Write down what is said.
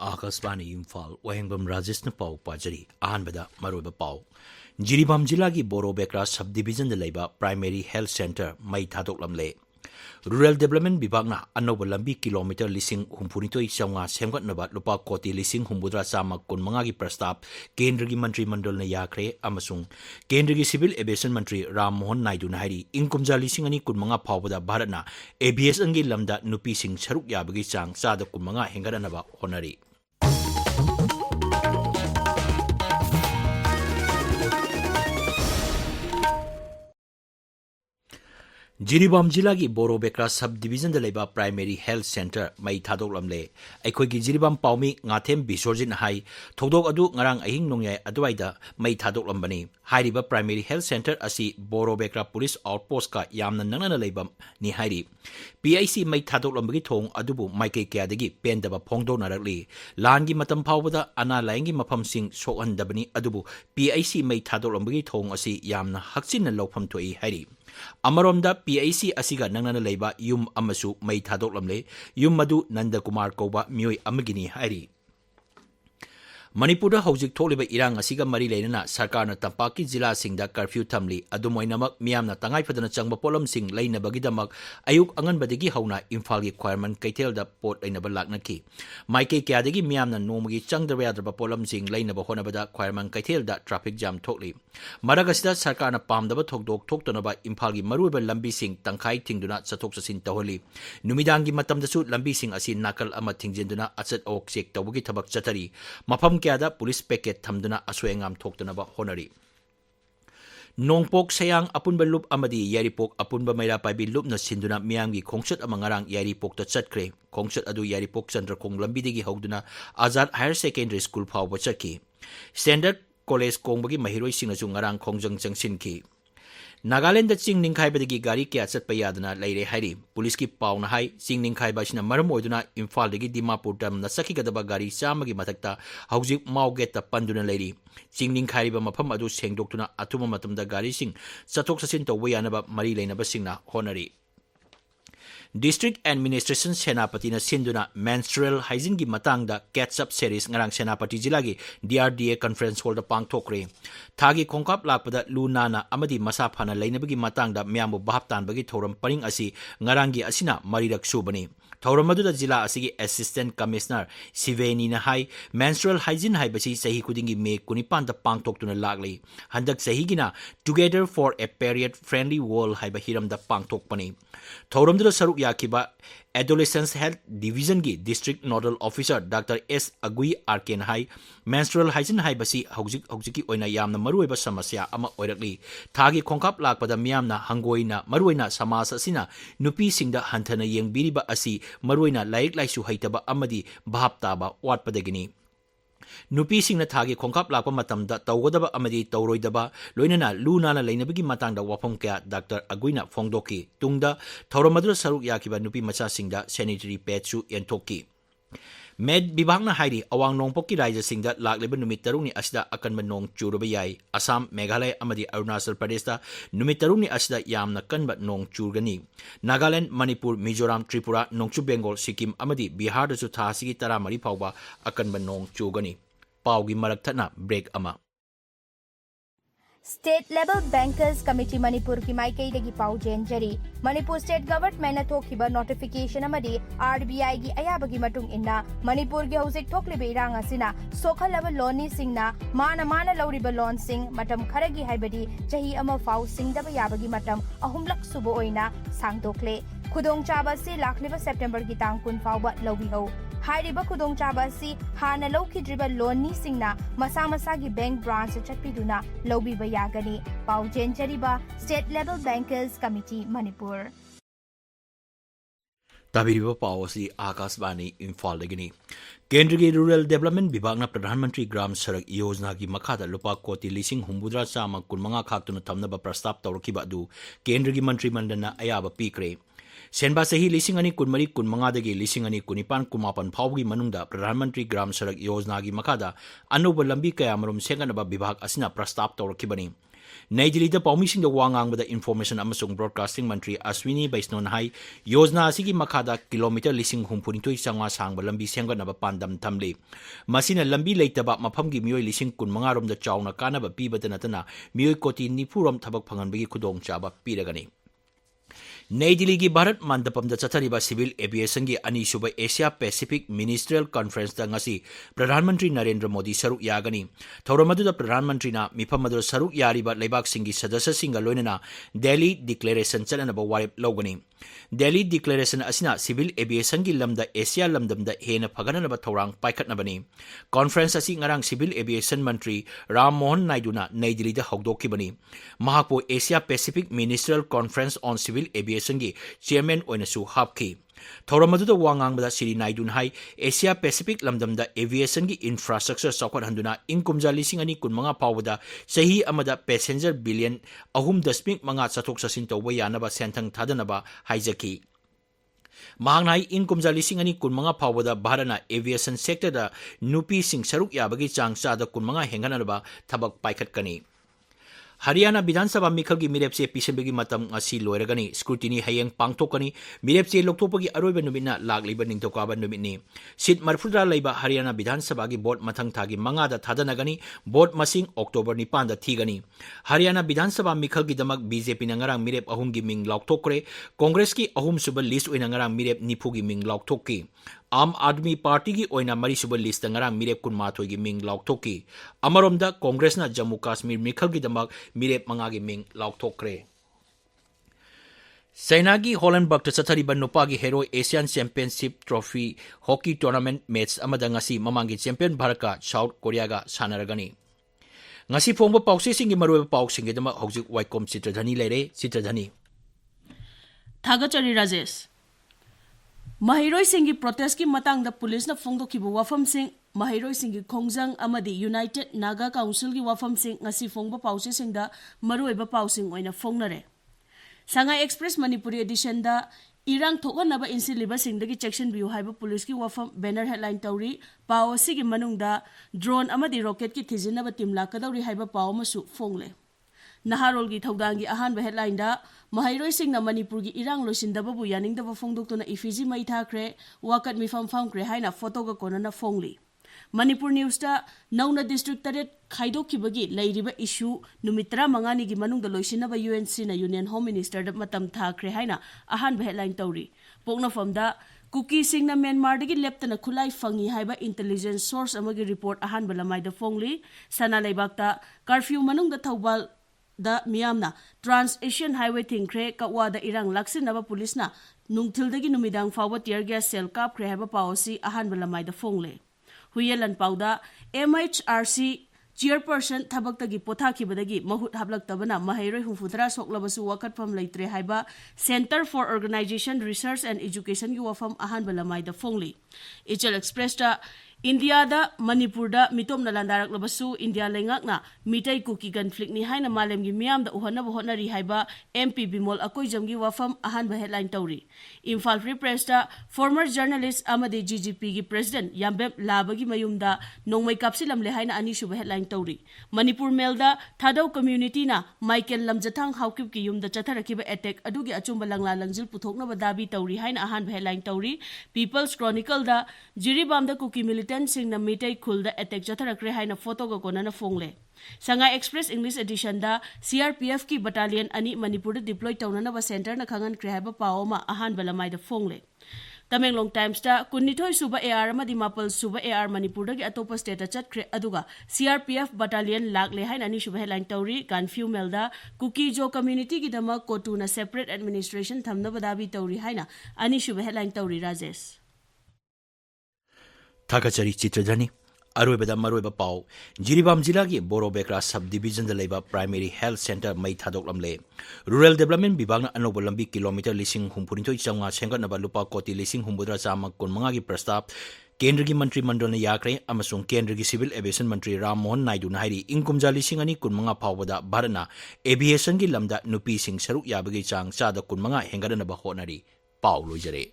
आकाशवाणी इम्फाल वहेंगबम राजेश न पाव पाजरी अहानबदा मरोब पाव जिरीबाम जिला की बोरोबेक्रा सब डिवीजन लेबा प्राइमरी हेल्थ सेंटर मई थादोकलमले रूरल डेवलपमेंट विभागना अनौब लंबी किलोमीटर लिसिंग हुंफुनितोई चौंगा सेमगतनबा लुपा कोटी लिसिंग हुंबुद्रा चामा कुनमंगा की प्रस्ताव केंद्र की मंत्रिमंडल ने याख्रे अमसुंग केंद्र की सिविल एविएशन मंत्री राम मोहन नायडू नाहरी इंकुमजा लिसिंग अनि कुनमंगा फावदा भारतना एविएशन की लमदा नुपी सिंग सरुक याबगी चांग चादा कुनमंगा हेंगदनबा होनरी जिरीबाम जिला की बोरोबेक्रा सब डिवीजन लेबा प्राइमरी हेल्थ सेंटर मई थादोकलमले अखोगी जिरीबाम पाउमी ngathem बिसोरजिन हाई थोदोक अदु ngarang अहिंग नोंयाय अदुवाइदा मई थादोकलमबनी हाइरिबा प्राइमरी हेल्थ सेंटर असि बोरोबेक्रा पुलिस आउटपोस्ट का यामना नंगना लेबा नि हाइरि पीआईसी मई थादोकलमबगी थोंग अदुबु माइके क्यादगी पेंदबा फोंगदोनरकली लानगी मतम फावबदा अना लायंगी मफमसिंग सोहनदबनी अदुबु पीआईसी मई थादोकलमबगी थोंग असि यामना हक्सिन लौफम थोई हाइरि अमरोमदा पीआईसी असिगा नंगना लेबा युम अमसु मई थादोकलमले युम मदु नंदकुमार कौबा मियोय अमगिनी हाइरि मणिपुर हौजिक थोलिबा इरांग असिगा मरी लेना सरकारना तंपाकी जिला सिंगदा कर्फ्यू थमली अदुमोइनमक मियामना तंगाइफदना चंगबा पोलमसिंग लैनबगिदमक अयुक अंगनबदगी हौना इम्फाल की ख्वारमन कैथेलदा पोट लैनबा लाकनकी माइके क्यादगी मियामना नोमगी चंगदबा यादरबा पोलमसिंग लैनबा होनबदा ख्वारमन कैथेलदा ट्रैफिक जाम थोकली मरगसिदा सरकारना पामदबा थोकदोक थोक्तनबा इम्फाल की मरुबा लंबीसिंग तंखाई थिंगदुना चथोक चसिन तहोली नुमिदांगी मतमदसु लंबीसिंग असि नाकल अमा थिंजिंदुना अचत ओक चेक तौबगी थबक चतरी मफम क्यादा पुलिस पैकेट थमदुना असोयंगाम थोक्तनबा होनरी नोंपोक सयांग अपुनबा लुप अमदी यारिपोक अपुनबा मैरा पाइबी लुपना सिंदुना मियांगी खोंगचत अमंगारांग यारिपोकता चटख्रे खोंगचत अदु यारिपोक चंद्रखोंग लंबीदगी हौदुना आजाद हायर सेकेंडरी स्कूल फावबा चटकी स्टैंडर्ड कॉलेज कोंबगी महिरोई सिंगसु ngarang खोंजंग चंगसिनकी नागालैंड चिंग निंखाइबदगी गाड़ी क्या चटपा यादना लेरे हाइरि पुलिस की पाउना हाई चिंग निंखाइबासिना मरम ओइदुना इम्फालदगी दिमापुर तमना सखिगदबा गाड़ी चामगी मथक्ता हौजिक माउगेट पंदुना लेरी चिंग निंखाइबा मफम अदु सेंगदोक्तुना अथुमा मतमदा गाड़ी सिंग चथोक चसिन तौबा यानबा मरी लेनबा सिंगना होनरी डिस्ट्रिक्ट एडमिनिस्ट्रेशन सेनापति सिंधुना मेंस्ट्रुअल हाइजीन की मतंगदा कैचअप सीरीज ngarang सेनापति जिला की DRDA कॉन्फ्रेंस हॉल पांगथोक्रे थागी खोंकाप लापदा लूनाना अमदी मसा फाना लेनबगी मतंगदा म्यामबु भाप तानबगी थौरम परिंग असि ngaranggi asina marirak subani थौरम मदुदा जिला असिगी असिस्टेंट कमिश्नर सिवेनी ना हाई मेंस्ट्रुअल हाइजीन हाइबसी सही खुदिंगी मे कुनिपान द पांगथोक्तुना लागली हंदक सहीगिना together for a period friendly world हाइबा हिरम द पांगथोक्पनी थौरमदुदा सरुक याखिबा एडोलेसेंस हेल्थ डिवीजन की district nodal officer doctor S अगुई आरकेन हाई मेंस्ट्रुअल हाइजीन हाइबसी हौजिकी ओइना यामना मरुइबा समस्या अमा ओइरकली थागी खोंकाप लाकपदा मियामना हंगोइना मरुइना समाज असिना नुपी सिंगदा हंथना येंगबिरिबा असि मरुइना लाइक लाइसु हैतबा अमदी भाप ताबा वाटपदगिनी नुपी सिंगना थागी खोंकाप लाकपा मतमदा तौगदबा अमदी तौरोइदबा लोइनना लूनाना लेनबगी मतंगदा वाफम क्या डॉक्टर अगुइना फोंगदोकी तुंगदा थौरमदुर सरुक याकिबा नुपी मचा सिंगदा सैनिटरी पैड्सु एंथोकी मेड विभागना हाइरी अवांग नोंपोकी राज्य सिंगदा लागलेबा नुमित तरुनी असिदा अकनबा नोंग चुरबा याई असम मेघालय अमदी अरुणाचल प्रदेशदा नुमित तरुनी असिदा यामना कनबा नोंग चुरगनी नागालैंड मणिपुर मिजोराम त्रिपुरा नोंगचु बेंगोल सिक्किम अमदी बिहारदसु थासिगी 13 फावबा अकनबा नोंग चुगनी पाउगी मरकथना ब्रेक अमा State Level Bankers Committee Manipur की माइकईदगी पाउ जेंजरी मणिपुर स्टेट गवर्नमेंट थोखिबा नोटिफिकेशन अमदी RBI की अयाबगी मतुंग इन्ना मणिपुर की हौजिक थोखलिबा इरांग असिना सोखलबा लोनी सिंगना माना लौरिबा लोन सिंग मतम खरगी हाइबदी चही अमा फाउ सिंगदबा याबगी मतम अहुमलक सुबो ओइना सांगदोक्ले खुदोंगचाबा से लाखलिबा सेप्टेम्बर की तांग 10 फाउबा लौबिहौ हाइरिबा खुदोंगचाबा से हाना लौखिद्रिबा लोनी सिंगना मसा मसा की बैंक ब्रांच चटपिदुना लौबिबा यागनी पाउ जेंजरीबा state level bankers committee Manipur ताबिरिबा पावसी आकाशवाणी इम्फाल लगनी केंद्र की रूरल डेवलपमेंट विभाग ने प्रधानमंत्री ग्राम सड़क योजना की मखादा लुपा कोटी लिसिंग हुंबुद्रा चामा कुनमंगा खाक्तुना थमनबा प्रस्ताव तौरखिबा अदु केंद्र की मंत्रिमंडलना अयाबा पीक्रे सेनबा सही लिसिंग अनि कुनमरी कुनमंगादगी लिसिंग अनि कुनिपान कुमापन फावगी मनुंगदा प्रधानमंत्री ग्राम सड़क योजना की मखादा अनौब लंबी कयामरुम सेंगनबा विभाग असिना प्रस्ताव तौरखिबनी Nai Delhi Paumising the Wangang with the Information Amasung Broadcasting Mantri Aswini Baisnon Hai, Yozna Sigi Makada, kilometer listing Humpunito Sangwa Sang, Lambi Sanga Naba Pandam Tamli. Masina Lambi later about Mapamgi Mui listing Kunmangarum the Chowna Kanaba Piba Tanatana, Mui Koti Nipuram Tabak Panganbi Kudong Chaba Piragani. Nai Delhi ki Bharat Mandapam da chathariba Civil Aviation ki ani suba Asia Pacific Ministerial Conference da ngasi Pradhan Mantri Narendra Modi saruk yagani. Thauramadu da Pradhan Mantri na mifamadu saruk yariba laibak singi sadasya singa loinana Delhi Declaration chalanaba warip logani. Delhi Declaration asina Civil Aviation ki lamda Asia lamdamda hena phagananaba thorang paikhatnabani. Conference asi ngarang Civil Aviation Mantri Ram Mohan Naidu na Nai Delhi da hogdokibani. Mahakpo Asia Pacific Ministerial Conference on Civil Aviation ki chairman oinasu hapki. Thauramadu da wangang bada Siri Naidu hai Asia Pacific lamdamda aviation ki infrastructure sokot handuna inkumja lising ani kun mga pawada sahi amada passenger billion ahum dasmik mga satok sasin tawba yanaba sentang thadanaba haijaki. Mahangnai inkumja lising ani kun mga pawada Bharana aviation sector da nupi sing saruk yabagi chang sada kun mga henganaba thabak paikhat kani. Haryana Bidhan Sabha Mikhalgi Mirepse Pisabagi Matam Asi Loiragani, Scrutiny Hayang Pangtokani, Mirepse Loktopagi Aroba Numina, Lagli Ningtokaba Numini, Sit Marfudra Laiba Haryana Bidhan Sabagi Board Matang Tagi Mangada Tadanagani, Board Masing October Nipanda Tigani, Haryana Bidhan Sabha Mikhalgi Damag BJP Nangarang Mirep Ahumgi Ming Lauktokre, Congress ki Ahum Subal List Winangarang Mirep Nipugi Ming Lauktoki. Am Admi Party ki oina mari subal list ngarang mirep kun matoi gi ming lauktoki. Amaromda Congress na Jammu Kashmir Mikhal gi damak mirep mangagi ming lauktokre. Sainagi Hollenberg chathari ban nupa gi Hero Asian Championship Trophy Hockey Tournament match amada ngasi mamangi champion Bharaka South Korea ga sanaragani. Ngasi phongba pause singi maruba pauk singi dama hojik Waikom Chitradhani leire Chitradhani. Thagachari Rajesh Mahiroi Singi protest ki matang da police na fongdo ki wafam sing Mahiroi Singi Khongjang amadi United Naga Council ki wafam sing ngasi fongba pause sing da maruiba pausing oina fongnare. Sanga Express Manipuri edition da irang thokanaba insiliba singdagi section view haiba police ki wafam banner headline tawri paw sigi manung da drone amadi rocket ki thijinaba timla kadawri haiba paw masu fongle. Naharol gi thaudangi ahan headline da Mahiroi Singh na Manipur gi irang loisindaba bu yaning da fongdok to na ifiji mai thakre wakat mi fam kre haina photo ga kona na fongli. Manipur News da nauna district taret khaidok ki bagi lairiba issue numitra mangani gi manung da loisinaba UNC na Union Home Minister da matam thakre haina ahan headline tawri. Pokna fam da Kuki Singh na Myanmar dagi lepta na khulai fangi haiba intelligence source amagi report ahan balamai da fongli sana laibakta curfew manung da thawbal da miyamna Trans Asian Highway thingkre kawa da irang laksinaba police na nungthildagi numidang fawa tear gas cell kap kre haba pawsi ahan balamai da fongle huyelan pawda MHRC chairperson thabaktagi pothaki badagi mahut hablak tabana Mahiroi humfudra soklabasu wakat pham leitre haiba Center for Organization Research and Education gi wafam ahan balamai da fongli Ichal Express da India da Manipur da mitom na landarak labasu India lengak na mitai kuki conflict ni haina malem gi miam da uhana bahona ri haiba MP Bimol akoi jamgi wafam ahan ba headline tawri Imphal Free Press da former journalist amadi GGP gi president Yambep Labagi mayum da nongmai kapsilam le haina ani shuba headline tawri Manipur Mail da Thadau community na Michael Lamjathang haukip ki yum da chatharakiba attack adugi achumba langla langjil puthokna ba dabi tawri haina ahan ba headline tawri People's Chronicle da Jiribam da kuki militant Sing na mitai khul da attack jatharakre haina photo ga kona na fongle Sanga Express English edition da CRPF ki battalion ani Manipur da deploy tawnana ba center na khangan kre haiba pawma ahan balamai da fongle Tamenglong Times da kunithoi suba AR amadi mapal suba AR Manipur da gi atopa state chatkre aduga CRPF battalion lagle haina ani suba headline tawri Ganfew Mail da Kuki Jo community gi dama kotu na separate administration thamna badabi tawri haina ani suba headline tawri Rajesh Thagachari Chitradhani Aroibada Maroiba Pau Jiribam Jilagi Boro Bekra Subdivision the Labor Primary Health Center Mai Thadok Lamle Rural Development Bibang Anobo Lambi Kilometer Lising Humpurinto Changa Senga Nabalupa Koti Lising Humbudra Sama Kun Mangagi Prastap Kendrigi Mantri Mandona Yakre Amasung Kendrigi Civil Aviation Mantri Ram Mohan Naidu Nahiri Inkumja Lising Ani Kun Manga Pawada Barana Aviation Gi Lamda Nupi Sing Saruk Yabagi Chang Sada Kun Manga Hengada Naba Honari Pau Lojare